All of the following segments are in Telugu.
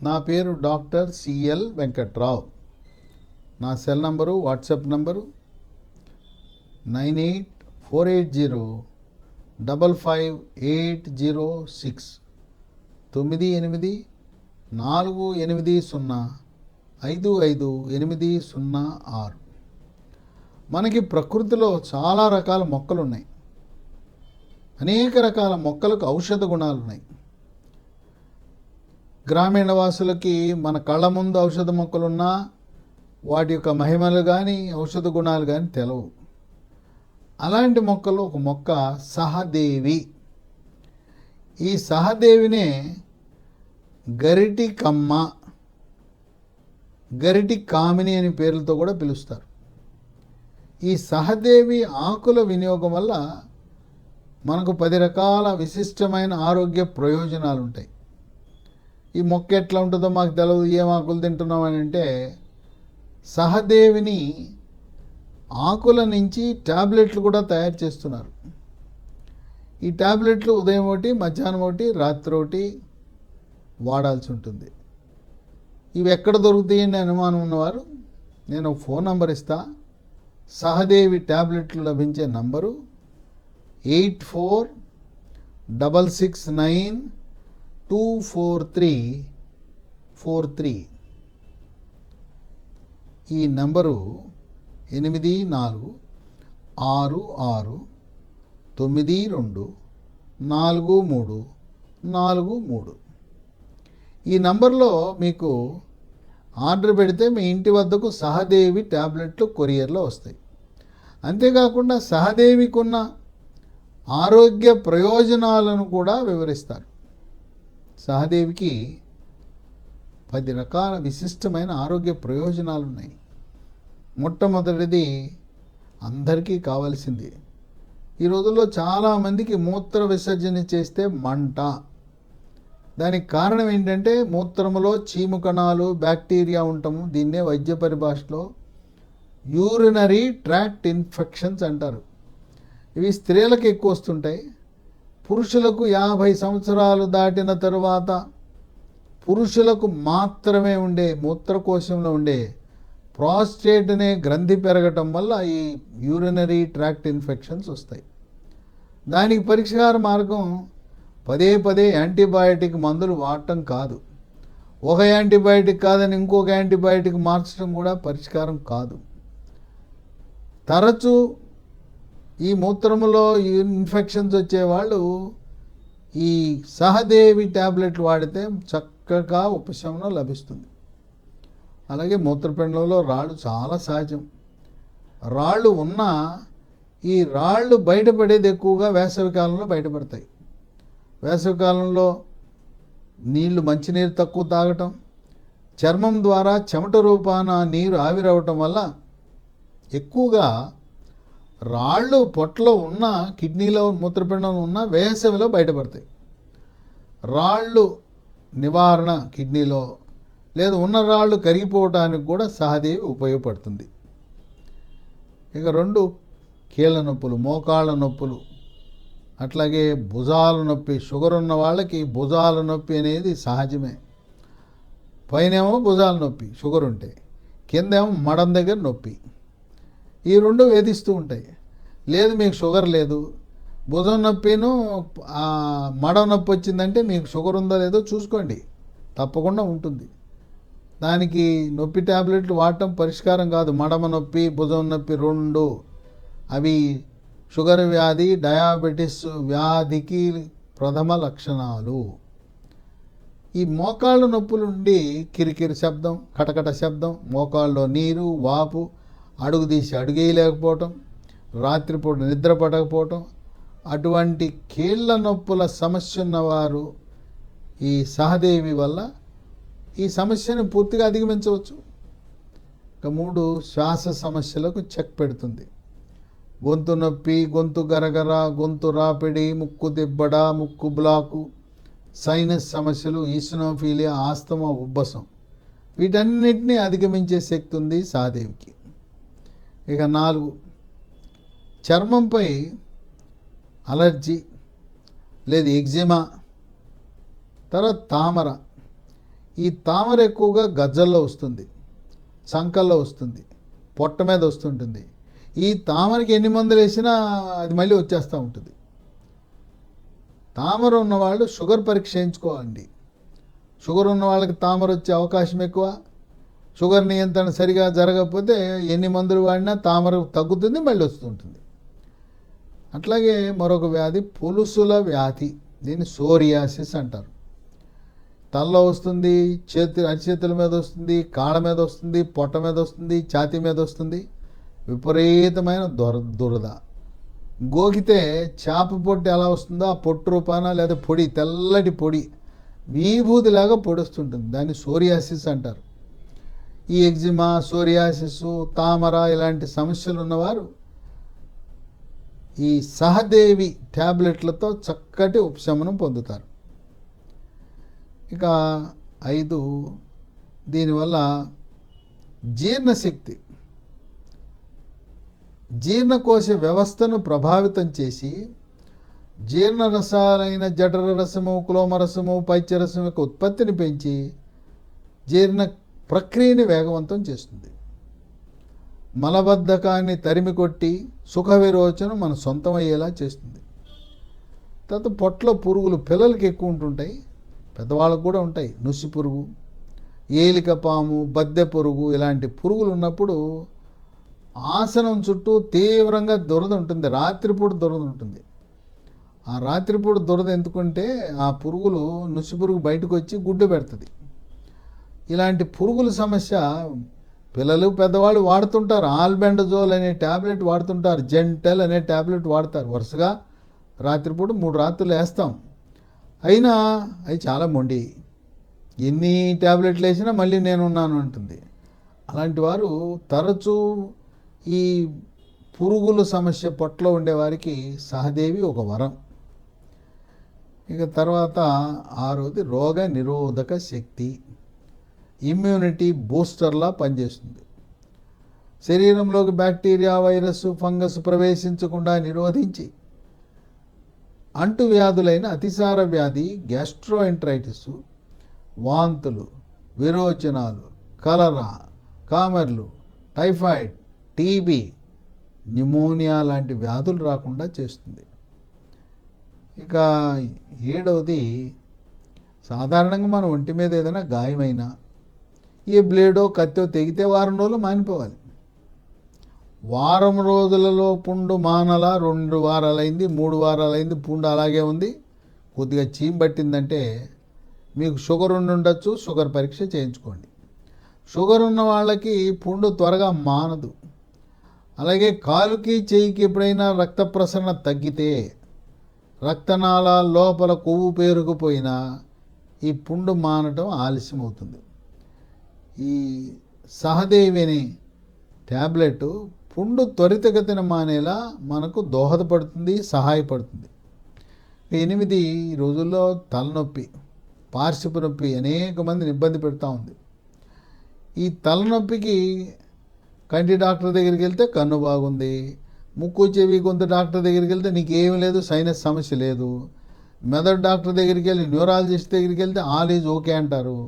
నా పేరు డాక్టర్ సిఎల్ వెంకట్రావు. నా సెల్ నంబరు, వాట్సాప్ నంబరు 9848055806 9848055806. మనకి ప్రకృతిలో చాలా రకాల మొక్కలు ఉన్నాయి. అనేక రకాల మొక్కలకు ఔషధ గుణాలు ఉన్నాయి. గ్రామీణ వాసులకి మన కళ్ళ ముందు ఔషధ మొక్కలున్నా వాటి యొక్క మహిమలు కానీ ఔషధ గుణాలు కానీ తెలవు. అలాంటి మొక్కలు ఒక మొక్క సహదేవి. ఈ సహదేవినే గరిటి కమ్మ, గరిటి కామిని అనే పేర్లతో కూడా పిలుస్తారు. ఈ సహదేవి ఆకుల వినియోగం వల్ల మనకు 10 రకాల విశిష్టమైన ఆరోగ్య ప్రయోజనాలు ఉంటాయి. ఈ మొక్క ఎట్లా ఉంటుందో మాకు తెలియదు, ఏం ఆకులు తింటున్నామని అంటే, సహదేవిని ఆకుల నుంచి ట్యాబ్లెట్లు కూడా తయారు చేస్తున్నారు. ఈ ట్యాబ్లెట్లు ఉదయం ఒకటి, మధ్యాహ్నం ఒకటి, రాత్రి ఒకటి వాడాల్సి ఉంటుంది. ఇవి ఎక్కడ దొరుకుతాయండి అనుమానం ఉన్నవారు నేను ఒక ఫోన్ నంబర్ ఇస్తా. సహదేవి ట్యాబ్లెట్లు లభించే నంబరు 8466924343. ఈ నంబరు 8466924343. ఈ నంబర్లో మీకు ఆర్డర్ పెడితే మీ ఇంటి వద్దకు సహదేవి ట్యాబ్లెట్లు కొరియర్లో వస్తాయి. అంతేకాకుండా సహదేవికి ఉన్న ఆరోగ్య ప్రయోజనాలను కూడా వివరిస్తారు. సహదేవికి 10 రకాల విశిష్టమైన ఆరోగ్య ప్రయోజనాలు ఉన్నాయి. మొట్టమొదటిది అందరికీ కావాల్సింది. ఈ రోజుల్లో చాలామందికి మూత్ర విసర్జన చేస్తే మంట. దానికి కారణం ఏంటంటే మూత్రములో చీము కణాలు, బ్యాక్టీరియా ఉండటము. దీన్నే వైద్య పరిభాషలో యూరినరీ ట్రాక్ట్ ఇన్ఫెక్షన్స్ అంటారు. ఇవి స్త్రీలకు ఎక్కువ వస్తుంటాయి. పురుషులకు 50 సంవత్సరాలు దాటిన తరువాత పురుషులకు మాత్రమే ఉండే మూత్రకోశంలో ఉండే ప్రాస్టేట్ అనే గ్రంథి పెరగటం వల్ల ఈ యూరినరీ ట్రాక్ట్ ఇన్ఫెక్షన్స్ వస్తాయి. దానికి పరిష్కార మార్గం పదే యాంటీబయాటిక్ మందులు వాడటం కాదు. ఒక యాంటీబయాటిక్ కాదని ఇంకొక యాంటీబయాటిక్ మార్చడం కూడా పరిష్కారం కాదు. తరచూ ఈ మూత్రములో ఇన్ఫెక్షన్స్ వచ్చేవాళ్ళు ఈ సహదేవి ట్యాబ్లెట్లు వాడితే చక్కగా ఉపశమనం లభిస్తుంది. అలాగే మూత్రపిండంలో రాళ్ళు చాలా సహజం. రాళ్ళు ఉన్నా ఈ రాళ్ళు బయటపడేది ఎక్కువగా వేసవికాలంలో బయటపడతాయి. వేసవికాలంలో మంచినీరు తక్కువ తాగటం, చర్మం ద్వారా చెమట రూపాన నీరు ఆవిరవటం వల్ల ఎక్కువగా రాళ్ళు పొట్టలో ఉన్న, కిడ్నీలో, మూత్రపిండంలో ఉన్న వేసవిలో బయటపడతాయి. రాళ్ళు నివారణ కిడ్నీలో లేదా ఉన్న రాళ్ళు కరిగిపోవటానికి కూడా సహదేవి ఉపయోగపడుతుంది. ఇక 2 కీళ్ళ నొప్పులు, మోకాళ్ళ నొప్పులు, అట్లాగే భుజాల నొప్పి. షుగర్ ఉన్న వాళ్ళకి భుజాల నొప్పి అనేది సహజమే. పైనేమో భుజాల నొప్పి షుగర్ ఉంటే, కిందేమో మడం దగ్గర నొప్పి. ఈ 2 వేధిస్తూ ఉంటాయి. లేదు మీకు షుగర్ లేదు, భుజం నొప్పిను మడం నొప్పి వచ్చిందంటే మీకు షుగర్ ఉందో లేదో చూసుకోండి, తప్పకుండా ఉంటుంది. దానికి నొప్పి ట్యాబ్లెట్లు వాడటం పరిష్కారం కాదు. మడమ నొప్పి, భుజం నొప్పి 2 అవి షుగర్ వ్యాధి, డయాబెటిస్ వ్యాధికి ప్రథమ లక్షణాలు. ఈ మోకాళ్ళ నొప్పుల నుండి కిరికిరి శబ్దం, కటకట శబ్దం, మోకాళ్ళలో నీరు, వాపు, అడుగు తీసి అడుగేయలేకపోవటం, రాత్రిపూట నిద్ర పడకపోవటం, అటువంటి కీళ్ళ నొప్పుల సమస్య ఉన్నవారు ఈ సహదేవి వల్ల ఈ సమస్యను పూర్తిగా అధిగమించవచ్చు. ఇక 3 శ్వాస సమస్యలకు చెక్ పెడుతుంది. గొంతు నొప్పి, గొంతు గరగర, గొంతు రాపిడి, ముక్కు దిబ్బడ, ముక్కు బ్లాకు, సైనస్ సమస్యలు, ఈసినోఫీలియా, ఆస్తమా, ఉబ్బసం, వీటన్నిటినీ అధిగమించే శక్తి ఉంది సహదేవికి. ఇక 4 చర్మంపై అలర్జీ లేదు ఎగ్జిమా, తర్వాత తామర, ఈ తామర ఎక్కువగా గజ్జల్లో వస్తుంది, సంకల్లో వస్తుంది, పొట్ట మీద వస్తుంటుంది. ఈ తామరకి ఎన్ని మందులు వేసినా అది మళ్ళీ వచ్చేస్తూ ఉంటుంది. తామర ఉన్నవాళ్ళు షుగర్ పరీక్ష చేయించుకోవాలండి. షుగర్ ఉన్న వాళ్ళకి తామర వచ్చే అవకాశం ఎక్కువ. షుగర్ నియంత్రణ సరిగా జరగకపోతే ఎన్ని మందులు వాడినా తామర తగ్గుతుంది, మళ్ళీ వస్తుంటుంది. అట్లాగే మరొక వ్యాధి పులుసుల వ్యాధి, దీన్ని సోరియాసిస్ అంటారు. తలలో వస్తుంది, అరిచేతుల మీద వస్తుంది, కాళ్ళ మీద వస్తుంది, పొట్ట మీద వస్తుంది, ఛాతీ మీద వస్తుంది. విపరీతమైన దురద. గోకితే చేప పొట్టు ఎలా వస్తుందో ఆ పొట్టు రూపాన లేదా పొడి, తెల్లటి పొడి, విభూతిలాగా పొడి వస్తుంటుంది. దాన్ని సోరియాసిస్ అంటారు. ఈ ఎగ్జిమా, సోరియాసిస్, తామర ఇలాంటి సమస్యలు ఉన్నవారు ఈ సహదేవి ట్యాబ్లెట్లతో చక్కటి ఉపశమనం పొందుతారు. ఇక 5, దీనివల్ల జీర్ణశక్తి, జీర్ణకోశ వ్యవస్థను ప్రభావితం చేసి జీర్ణరసాలైన జఠర రసము, క్లోమరసము, పైత్యరసం యొక్క ఉత్పత్తిని పెంచి జీర్ణ ప్రక్రియని వేగవంతం చేస్తుంది. మలబద్ధకాన్ని తరిమి కొట్టి సుఖ విరోచనం మన సొంతమయ్యేలా చేస్తుంది. తర్వాత పొట్టలో పురుగులు పిల్లలకి ఎక్కువ ఉంటుంటాయి, పెద్దవాళ్ళకు కూడా ఉంటాయి. నుసి పురుగు, ఏలిక పాము, బద్దె పురుగు ఇలాంటి పురుగులు ఉన్నప్పుడు ఆసనం చుట్టూ తీవ్రంగా దురద ఉంటుంది. రాత్రిపూట దురద ఉంటుంది. ఆ రాత్రిపూట దురద ఎందుకంటే ఆ పురుగులు, నుసి పురుగు బయటకు వచ్చి గుడ్డు పెడుతుంది. ఇలాంటి పురుగుల సమస్య పిల్లలు పెద్దవాళ్ళు వాడుతుంటారు. ఆల్బెండజోల్ అనే ట్యాబ్లెట్ వాడుతుంటారు, జెంటెల్ అనే ట్యాబ్లెట్ వాడతారు. వరుసగా రాత్రిపూట 3 రాత్రులు వేస్తాం. అయినా అది చాలా మొండి. ఎన్ని ట్యాబ్లెట్లు వేసినా మళ్ళీ నేనున్నాను అంటుంది. అలాంటి వారు తరచూ ఈ పురుగుల సమస్య పొట్టలో ఉండేవారికి సహదేవి ఒక వరం. ఇక తర్వాత 6వది రోగ నిరోధక శక్తి, ఇమ్యూనిటీ బూస్టర్లా పనిచేస్తుంది. శరీరంలోకి బ్యాక్టీరియా, వైరస్, ఫంగస్ ప్రవేశించకుండా నిరోధించి అంటువ్యాధులైన అతిసార వ్యాధి, గ్యాస్ట్రోఎంట్రైటిస్, వాంతులు, విరోచనాలు, కలరా, కామెర్లు, టైఫాయిడ్, టీబీ, న్యూమోనియా లాంటి వ్యాధులు రాకుండా చేస్తుంది. ఇక 7వది, సాధారణంగా మన ఒంటి మీద ఏదైనా గాయమైనా ఏ బ్లేడో కత్తో తెగితే వారం రోజులు మానిపోవాలి. వారం రోజులలో పుండు మానలా 2 వారాలైంది, 3 వారాలైంది, పుండు అలాగే ఉంది, కొద్దిగా చీమ్ పట్టిందంటే మీకు షుగర్ ఉండొచ్చు. షుగర్ పరీక్ష చేయించుకోండి. షుగర్ ఉన్న వాళ్ళకి పుండు త్వరగా మానదు. అలాగే కాలుకి చెయ్యికి ఎప్పుడైనా రక్త ప్రసరణ తగ్గితే, రక్తనాళాల లోపల కొవ్వు పేరుకుపోయినా ఈ పుండు మానటం ఆలస్యం అవుతుంది. ఈ సహదేవి అనే ట్యాబ్లెట్ పుండు త్వరితగతిన మానేలా మనకు దోహదపడుతుంది, సహాయపడుతుంది. 8, ఈ రోజుల్లో తలనొప్పి, పార్శ్వపు నొప్పి అనేక మందిని ఇబ్బంది పెడతా ఉంది. ఈ తలనొప్పికి కంటి డాక్టర్ దగ్గరికి వెళ్తే కన్ను బాగుంది, ముక్కు చెవి గొంతు డాక్టర్ దగ్గరికి వెళ్తే నీకేమీ లేదు, సైనస్ సమస్య లేదు. మెదడు డాక్టర్ దగ్గరికి వెళ్ళి, న్యూరాలజిస్ట్ దగ్గరికి వెళ్తే ఆల్ ఈజ్ ఓకే అంటారు.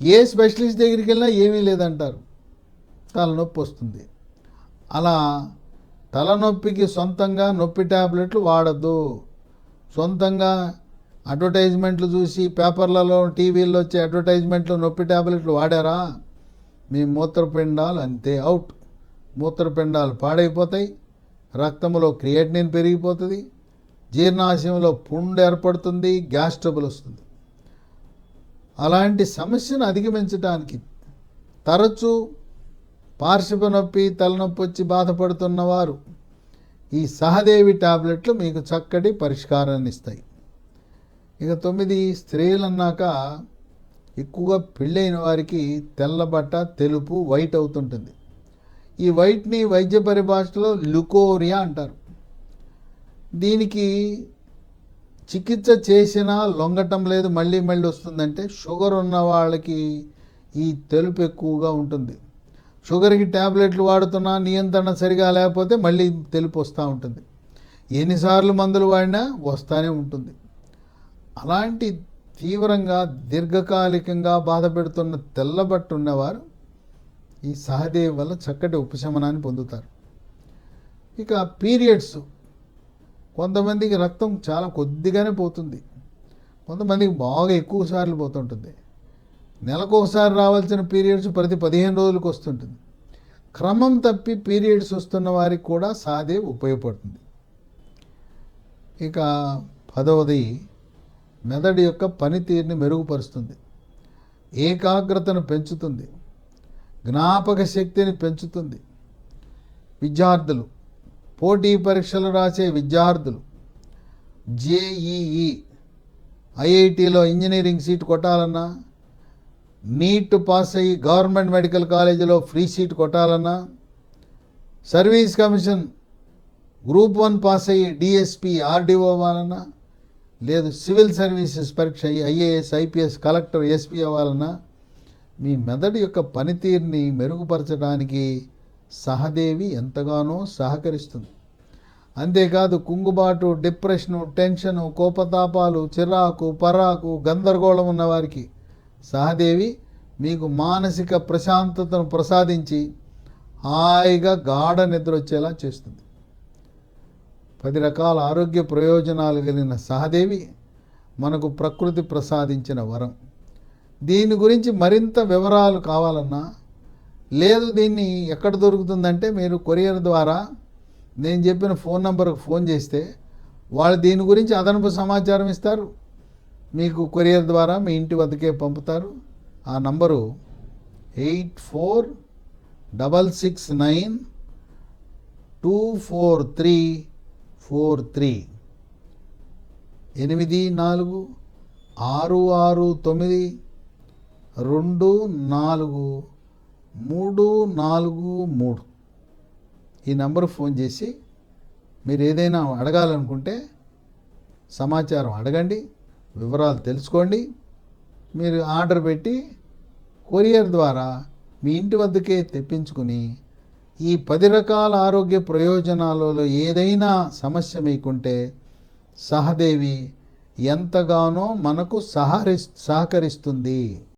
ఏ స్పెషలిస్ట్ దగ్గరికి వెళ్ళినా ఏమీ లేదంటారు, తలనొప్పి వస్తుంది. అలా తలనొప్పికి సొంతంగా నొప్పి ట్యాబ్లెట్లు వాడద్దు. సొంతంగా అడ్వర్టైజ్మెంట్లు చూసి, పేపర్లలో, టీవీల్లో వచ్చే అడ్వర్టైజ్మెంట్లు నొప్పి ట్యాబ్లెట్లు వాడారా, మీ మూత్రపిండాలు అంతే అవుట్. మూత్రపిండాలు పాడైపోతాయి, రక్తంలో క్రియేటినిన్ పెరిగిపోతుంది, జీర్ణాశయంలో పుండు ఏర్పడుతుంది, గ్యాస్ ట్రబుల్ వస్తుంది. అలాంటి సమస్యను అధిగమించడానికి తరచూ పార్శ్వ నొప్పి, తలనొప్పి వచ్చి బాధపడుతున్నవారు ఈ సహదేవి టాబ్లెట్లు మీకు చక్కటి పరిష్కారాన్ని ఇస్తాయి. ఇక 9, స్త్రీలన్నాక ఎక్కువగా పెళ్ళైన వారికి తెల్లబట్ట, తెలుపు, వైట్ అవుతుంటుంది. ఈ వైట్ని వైద్య పరిభాషలో లుకోరియా అంటారు. దీనికి చికిత్స చేసినా లొంగటం లేదు, మళ్ళీ వస్తుందంటే షుగర్ ఉన్న వాళ్ళకి ఈ తెలుపు ఎక్కువగా ఉంటుంది. షుగర్కి ట్యాబ్లెట్లు వాడుతున్నా నియంత్రణ సరిగా లేకపోతే మళ్ళీ తెలుపు వస్తూ ఉంటుంది. ఎన్నిసార్లు మందులు వాడినా వస్తూనే ఉంటుంది. అలాంటి తీవ్రంగా దీర్ఘకాలికంగా బాధపెడుతున్న తెల్లబట్టు ఉన్నవారు ఈ సహదేవి వల్ల చక్కటి ఉపశమనాన్ని పొందుతారు. ఇక పీరియడ్స్, కొంతమందికి రక్తం చాలా కొద్దిగానే పోతుంది, కొంతమందికి బాగా ఎక్కువ సార్లు పోతుంటుంది. నెలకోసారి రావాల్సిన పీరియడ్స్ ప్రతి 15 రోజులకు వస్తుంటుంది. క్రమం తప్పి పీరియడ్స్ వస్తున్న వారికి కూడా సహదేవి ఉపయోగపడుతుంది. ఇక 10వది మెదడు యొక్క పనితీరుని మెరుగుపరుస్తుంది, ఏకాగ్రతను పెంచుతుంది, జ్ఞాపక శక్తిని పెంచుతుంది. విద్యార్థులు, పోటీ పరీక్షలు రాసే విద్యార్థులు, జేఈఈ, ఐఐటిలో ఇంజనీరింగ్ సీట్ కొట్టాలన్నా, నీట్ పాస్ అయ్యి గవర్నమెంట్ మెడికల్ కాలేజీలో ఫ్రీ సీట్ కొట్టాలన్నా, సర్వీస్ కమిషన్ గ్రూప్ 1 పాస్ అయ్యి డిఎస్పి ఆర్డీఓ అవ్వాలన్నా, లేదు సివిల్ సర్వీసెస్ పరీక్ష అయ్యి ఐఏఎస్ ఐపీఎస్ కలెక్టర్ ఎస్పీ అవ్వాలన్నా, మీ మెదడు యొక్క పనితీరుని మెరుగుపరచడానికి సహదేవి ఎంతగానో సహకరిస్తుంది. అంతేకాదు కుంగుబాటు, డిప్రెషను, టెన్షను, కోపతాపాలు, చిరాకు, పరాకు, గందరగోళం ఉన్నవారికి సహదేవి మీకు మానసిక ప్రశాంతతను ప్రసాదించి హాయిగా గాఢ నిద్ర వచ్చేలా చేస్తుంది. 10 రకాల ఆరోగ్య ప్రయోజనాలు కలిగిన సహదేవి మనకు ప్రకృతి ప్రసాదించిన వరం. దీని గురించి మరింత వివరాలు కావాలన్నా, లేదు దీన్ని ఎక్కడ దొరుకుతుందంటే మీరు కొరియర్ ద్వారా నేను చెప్పిన ఫోన్ నంబర్కి ఫోన్ చేస్తే వాళ్ళు దీని గురించి అదనపు సమాచారం ఇస్తారు. మీకు కొరియర్ ద్వారా మీ ఇంటి వద్దకే పంపుతారు. ఆ నంబరు 8466924343 8466924343. ఈ నంబరు ఫోన్ చేసి మీరు ఏదైనా అడగాలనుకుంటే సమాచారం అడగండి, వివరాలు తెలుసుకోండి. మీరు ఆర్డర్ పెట్టి కొరియర్ ద్వారా మీ ఇంటి వద్దకే తెప్పించుకుని ఈ 10 రకాల ఆరోగ్య ప్రయోజనాలలో ఏదైనా సమస్య మీకుంటే సహదేవి ఎంతగానో మనకు సహకరిస్తుంది.